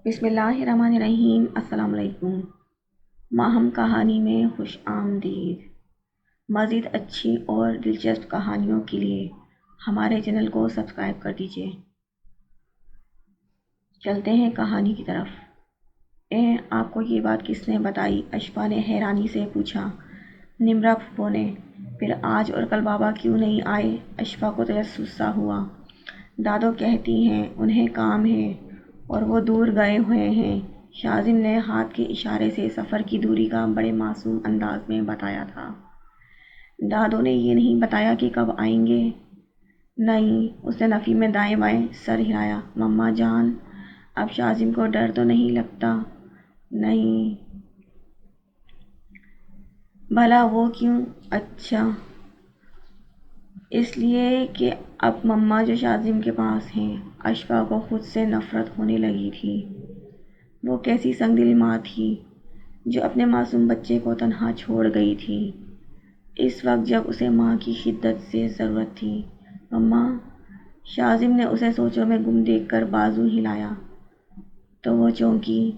بسم اللہ الرحمن الرحیم۔ السلام علیکم۔ ماہم کہانی میں خوش آمدید۔ مزید اچھی اور دلچسپ کہانیوں کے لیے ہمارے چینل کو سبسکرائب کر دیجیے۔ چلتے ہیں کہانی کی طرف۔ آپ کو یہ بات کس نے بتائی؟ اشفا نے حیرانی سے پوچھا۔ نمرا پھپھو نے۔ پھر آج اور کل بابا کیوں نہیں آئے؟ اشفا کو تجسس سا ہوا۔ دادو کہتی ہیں انہیں کام ہے اور وہ دور گئے ہوئے ہیں۔ شاذم نے ہاتھ کے اشارے سے سفر کی دوری کا بڑے معصوم انداز میں بتایا تھا۔ دادو نے یہ نہیں بتایا کہ کب آئیں گے؟ نہیں، اس نے نفی میں دائیں بائیں سر ہلایا۔ مما جان، اب شاذم کو ڈر تو نہیں لگتا؟ نہیں۔ بھلا وہ کیوں؟ اچھا، اس لیے کہ اب مما جو شاذم کے پاس ہیں۔ اشفا کو خود سے نفرت ہونے لگی تھی۔ وہ کیسی سنگ دل ماں تھی جو اپنے معصوم بچے کو تنہا چھوڑ گئی تھی اس وقت جب اسے ماں کی شدت سے ضرورت تھی۔ مما، شاذم نے اسے سوچوں میں گم دیکھ کر بازو ہلایا تو وہ چونکی۔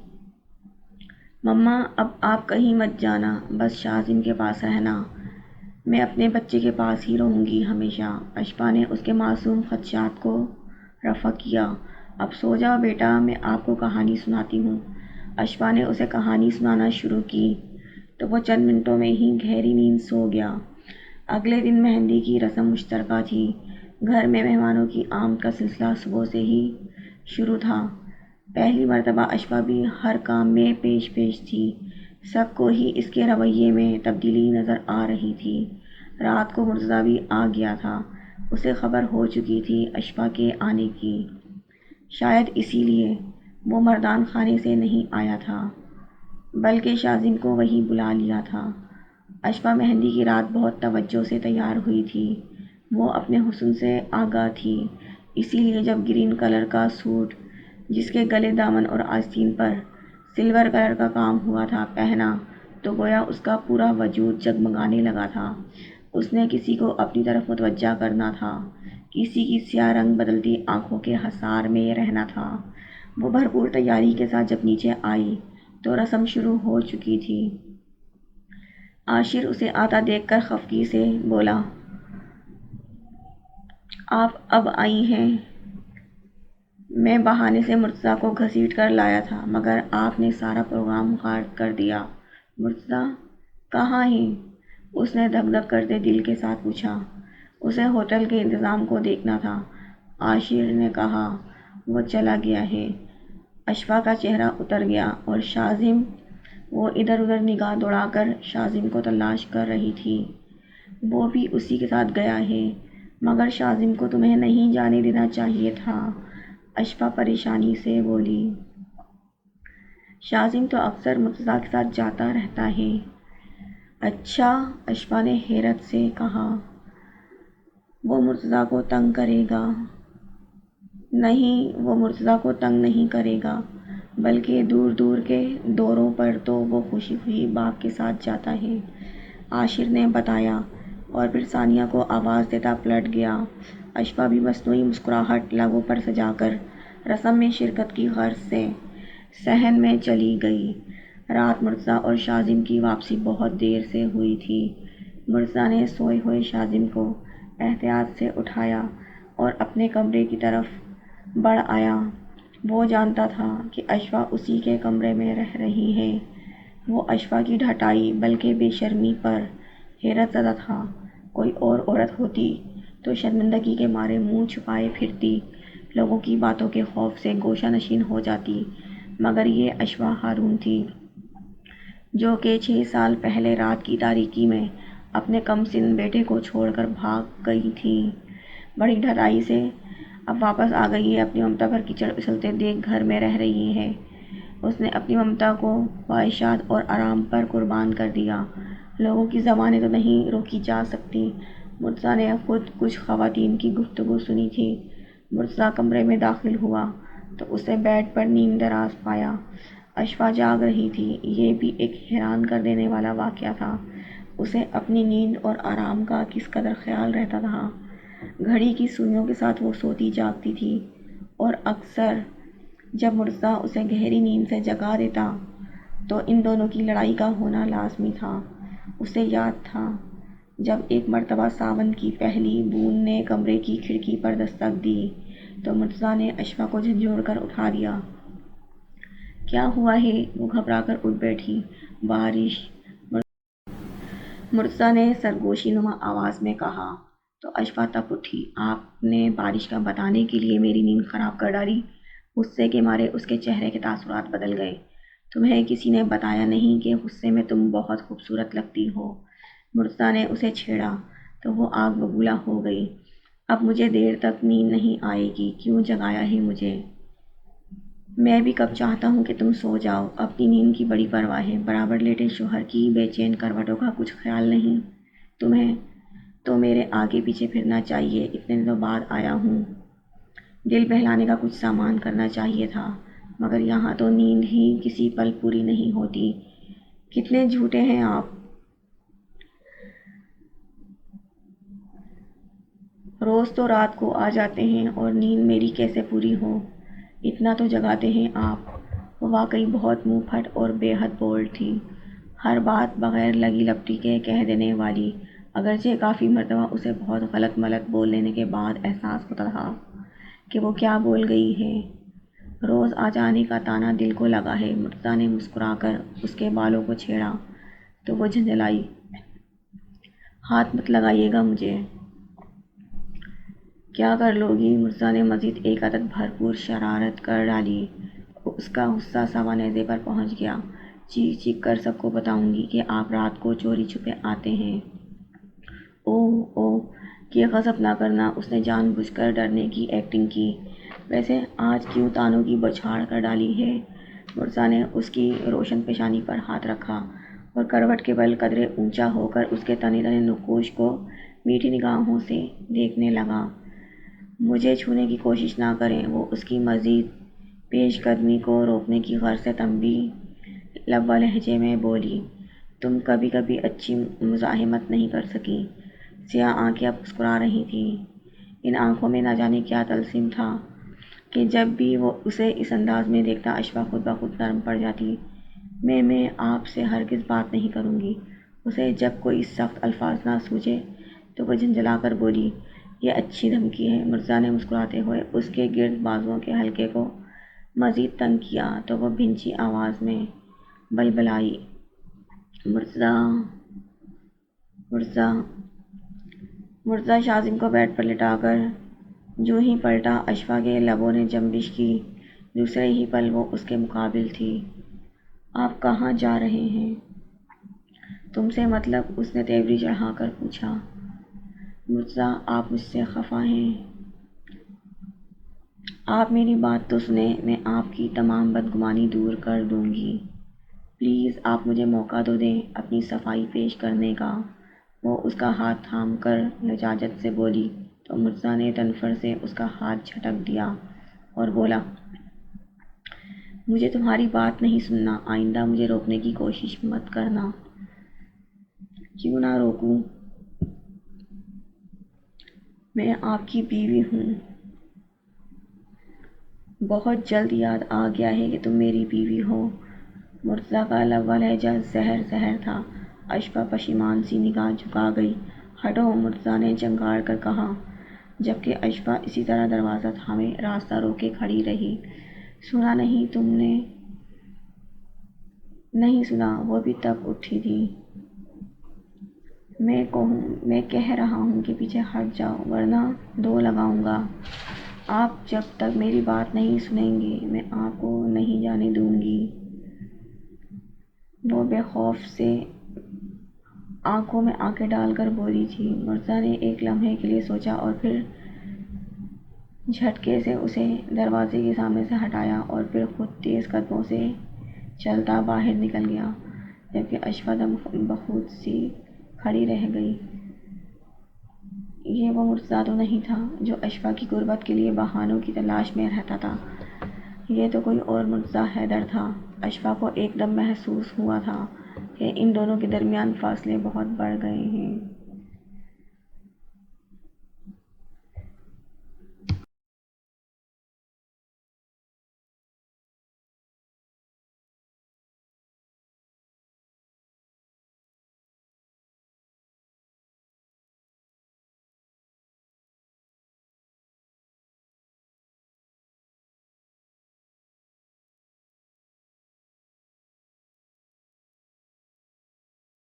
مما، اب آپ کہیں مت جانا، بس شاذم کے پاس رہنا۔ میں اپنے بچے کے پاس ہی رہوں گی ہمیشہ۔ اشفا نے اس کے معصوم خدشات کو رفع کیا۔ اب سو جاؤ بیٹا، میں آپ کو کہانی سناتی ہوں۔ اشفا نے اسے کہانی سنانا شروع کی تو وہ چند منٹوں میں ہی گہری نیند سو گیا۔ اگلے دن مہندی کی رسم مشترکہ تھی۔ گھر میں مہمانوں کی آمد کا سلسلہ صبح سے ہی شروع تھا۔ پہلی مرتبہ اشفا بھی ہر کام میں پیش تھی۔ سب کو ہی اس کے رویے میں تبدیلی نظر آ رہی تھی۔ رات کو مرتضیٰ بھی آ گیا تھا۔ اسے خبر ہو چکی تھی اشفا کے آنے کی۔ شاید اسی لیے وہ مردان خانے سے نہیں آیا تھا بلکہ شاذم کو وہی بلا لیا تھا۔ اشفا مہندی کی رات بہت توجہ سے تیار ہوئی تھی۔ وہ اپنے حسن سے آگاہ تھی، اسی لیے جب گرین کلر کا سوٹ جس کے گلے، دامن اور آستین پر سلور کلر کا کام ہوا تھا پہنا تو گویا اس کا پورا وجود جگمگانے لگا تھا۔ اس نے کسی کو اپنی طرف متوجہ کرنا تھا، کسی کی سیاہ رنگ بدلتی آنکھوں کے حصار میں رہنا تھا۔ وہ بھرپور تیاری کے ساتھ جب نیچے آئی تو رسم شروع ہو چکی تھی۔ عاشر اسے آتا دیکھ کر خفگی سے بولا، آپ اب آئی ہیں؟ میں بہانے سے مرتضیٰ کو گھسیٹ کر لایا تھا مگر آپ نے سارا پروگرام غارت کر دیا۔ مرتضیٰ کہاں ہیں؟ اس نے دھک دھک کرتے دل کے ساتھ پوچھا۔ اسے ہوٹل کے انتظام کو دیکھنا تھا، عاشر نے کہا۔ وہ چلا گیا ہے۔ اشفا کا چہرہ اتر گیا اور شاذم، وہ ادھر ادھر نگاہ دوڑا کر شاذم کو تلاش کر رہی تھی۔ وہ بھی اسی کے ساتھ گیا ہے مگر شاذم کو تمہیں نہیں جانے دینا چاہیے تھا، اشفا پریشانی سے بولی۔ شاذم تو اکثر مرتضیٰ کے ساتھ جاتا رہتا ہے۔ اچھا، اشفا نے حیرت سے کہا۔ وہ مرتضیٰ کو تنگ کرے گا؟ نہیں، وہ مرتضیٰ کو تنگ نہیں کرے گا بلکہ دور دور کے دوروں پر تو وہ خوشی خوشی باپ کے ساتھ جاتا ہے، عاشر نے بتایا اور پھر ثانیہ کو آواز دیتا پلٹ گیا۔ اشفا بھی مصنوعی مسکراہٹ لبوں پر سجا کر رسم میں شرکت کی غرض سے صحن میں چلی گئی۔ رات مرتضیٰ اور شاذم کی واپسی بہت دیر سے ہوئی تھی۔ مرتضیٰ نے سوئے ہوئے شاذم کو احتیاط سے اٹھایا اور اپنے کمرے کی طرف بڑھ آیا۔ وہ جانتا تھا کہ اشفا اسی کے کمرے میں رہ رہی ہے۔ وہ اشفا کی ڈھٹائی بلکہ بے شرمی پر حیرت زدہ تھا۔ کوئی اور عورت ہوتی تو شرمندگی کے مارے منہ چھپائے پھرتی، لوگوں کی باتوں کے خوف سے گوشہ نشین ہو جاتی، مگر یہ اشفا ہارون تھی جو کہ 6 سال پہلے رات کی تاریکی میں اپنے کم سن بیٹے کو چھوڑ کر بھاگ گئی تھی۔ بڑی ڈھلائی سے اب واپس آ گئی ہے، اپنی ممتا پر کیچڑ اچھلتے دیکھ گھر میں رہ رہی ہے۔ اس نے اپنی ممتا کو خواہشات اور آرام پر قربان کر دیا۔ لوگوں کی زبانیں تو نہیں روکی جا سکتی۔ مرتضیٰ نے خود کچھ خواتین کی گفتگو سنی تھی۔ مرتضیٰ کمرے میں داخل ہوا تو اسے بیڈ پر نیم دراز پایا۔ اشفا جاگ رہی تھی۔ یہ بھی ایک حیران کر دینے والا واقعہ تھا۔ اسے اپنی نیند اور آرام کا کس قدر خیال رہتا تھا۔ گھڑی کی سوئیوں کے ساتھ وہ سوتی جاگتی تھی اور اکثر جب مرتضیٰ اسے گہری نیند سے جگا دیتا تو ان دونوں کی لڑائی کا ہونا لازمی تھا۔ اسے یاد تھا جب ایک مرتبہ ساون کی پہلی بوند نے کمرے کی کھڑکی پر دستک دی تو مرتضیٰ نے اشفا کو جھنجھوڑ کر اٹھا دیا۔ کیا ہوا ہے؟ وہ گھبرا کر اٹھ بیٹھی۔ بارش، مرتضیٰ نے سرگوشی نما آواز میں کہا تو اشفا تب اٹھی۔ آپ نے بارش کا بتانے کے لیے میری نیند خراب کر ڈالی۔ غصے کے مارے اس کے چہرے کے تاثرات بدل گئے۔ تمہیں کسی نے بتایا نہیں کہ غصے میں تم بہت خوبصورت لگتی ہو؟ مرتضیٰ نے اسے چھیڑا تو وہ آگ ببولا ہو گئی۔ اب مجھے دیر تک نیند نہیں آئے گی، کیوں جگایا ہے مجھے؟ میں بھی کب چاہتا ہوں کہ تم سو جاؤ، اپنی نیند کی بڑی پرواہ ہے۔ برابر لیٹے شوہر کی بے چین کروٹوں کا کچھ خیال نہیں؟ تمہیں تو میرے آگے پیچھے پھرنا چاہیے، اتنے دنوں بعد آیا ہوں، دل بہلانے کا کچھ سامان کرنا چاہیے تھا، مگر یہاں تو نیند ہی کسی پل پوری نہیں ہوتی۔ کتنے جھوٹے ہیں آپ! روز تو رات کو آ جاتے ہیں اور نیند میری کیسے پوری ہو؟ اتنا تو جگاتے ہیں آپ۔ وہ واقعی بہت منہ پھٹ اور بے حد بولڈ تھی، ہر بات بغیر لگی لپٹی کے کہہ دینے والی، اگرچہ کافی مرتبہ اسے بہت غلط ملط بول لینے کے بعد احساس ہوتا تھا کہ وہ کیا بول گئی ہے۔ روز آ جانے کا طعنہ دل کو لگا ہے۔ مرتضیٰ نے مسکرا کر اس کے بالوں کو چھیڑا تو وہ جھنجھلائی، ہاتھ مت لگائیے گا مجھے۔ کیا کر لو گی؟ مرتضیٰ نے مزید ایک عدد بھرپور شرارت کر ڈالی۔ اس کا غصہ سوا نیزے پر پہنچ گیا۔ چیخ چیخ کر سب کو بتاؤں گی کہ آپ رات کو چوری چھپے آتے ہیں۔ اوہ اوہ، یہ غضب نہ کرنا، اس نے جان بوجھ کر ڈرنے کی ایکٹنگ کی۔ ویسے آج کیوں طعنوں کی بوچھاڑ کر ڈالی ہے؟ مرتضیٰ نے اس کی روشن پیشانی پر ہاتھ رکھا اور کروٹ کے بل قدرے اونچا ہو کر اس کے تنے تنے نقوش کو میٹھی نگاہوں سے دیکھنے لگا۔ مجھے چھونے کی کوشش نہ کریں، وہ اس کی مزید پیش قدمی کو روکنے کی غرض سے تنبیہ لبہ لہجے میں بولی۔ تم کبھی کبھی اچھی مزاحمت نہیں کر سکی۔ سیاہ آنکھیں اب مسکرا رہی تھیں۔ ان آنکھوں میں نہ جانے کیا طلسم تھا کہ جب بھی وہ اسے اس انداز میں دیکھتا اشفا خود بخود نرم پڑ جاتی۔ میں آپ سے ہرگز بات نہیں کروں گی۔ اسے جب کوئی سخت الفاظ نہ سوجے تو وہ جھنجھلا کر بولی، یہ اچھی دھمکی ہے۔ مرتضیٰ نے مسکراتے ہوئے اس کے گرد بازوؤں کے حلقے کو مزید تنگ کیا تو وہ بھنچی آواز میں بلبلائی، مرتضیٰ مرتضیٰ۔ مرتضیٰ شاذم کو بیڈ پر لٹا کر جو ہی پلٹا، اشفا کے لبوں نے جنبش کی۔ دوسرے ہی پل وہ اس کے مقابل تھی۔ آپ کہاں جا رہے ہیں؟ تم سے مطلب؟ اس نے تیوری چڑھا کر پوچھا۔ مرتضیٰ، آپ مجھ سے خفا ہیں؟ آپ میری بات تو سنیں، میں آپ کی تمام بدگمانی دور کر دوں گی۔ پلیز آپ مجھے موقع تو دیں اپنی صفائی پیش کرنے کا۔ وہ اس کا ہاتھ تھام کر لجاجت سے بولی تو مرتضیٰ نے تنفر سے اس کا ہاتھ جھٹک دیا اور بولا، مجھے تمہاری بات نہیں سننا، آئندہ مجھے روکنے کی کوشش مت کرنا۔ کیوں نہ روکوں؟ میں آپ کی بیوی ہوں۔ بہت جلد یاد آ گیا ہے کہ تم میری بیوی ہو۔ مرتضیٰ کا لبہ لہجہ زہر زہر تھا۔ اشفا پشیمان سی نگاہ جھکا گئی۔ ہٹو، مرتضیٰ نے چنگاڑ کر کہا، جبکہ اشفا اسی طرح دروازہ تھامے راستہ روکے کھڑی رہی۔ سنا نہیں تم نے؟ نہیں سنا، وہ بھی تب اٹھی تھی۔ میں کہہ رہا ہوں کہ پیچھے ہٹ جاؤ ورنہ دو لگاؤں گا۔ آپ جب تک میری بات نہیں سنیں گے میں آپ کو نہیں جانے دوں گی۔ وہ بے خوف سے آنکھوں میں آنکھیں ڈال کر بولی تھی۔ مرتضیٰ نے ایک لمحے کے لیے سوچا اور پھر جھٹکے سے اسے دروازے کے سامنے سے ہٹایا اور پھر خود تیز قدموں سے چلتا باہر نکل گیا، جبکہ اشفا دم بخود سی کھڑی رہ گئی۔ یہ وہ مرتضیٰ تو نہیں تھا جو اشفا کی غربت کے لیے بہانوں کی تلاش میں رہتا تھا، یہ تو کوئی اور مرتضیٰ حیدر تھا۔ اشفا کو ایک دم محسوس ہوا تھا کہ ان دونوں کے درمیان فاصلے بہت بڑھ گئے ہیں۔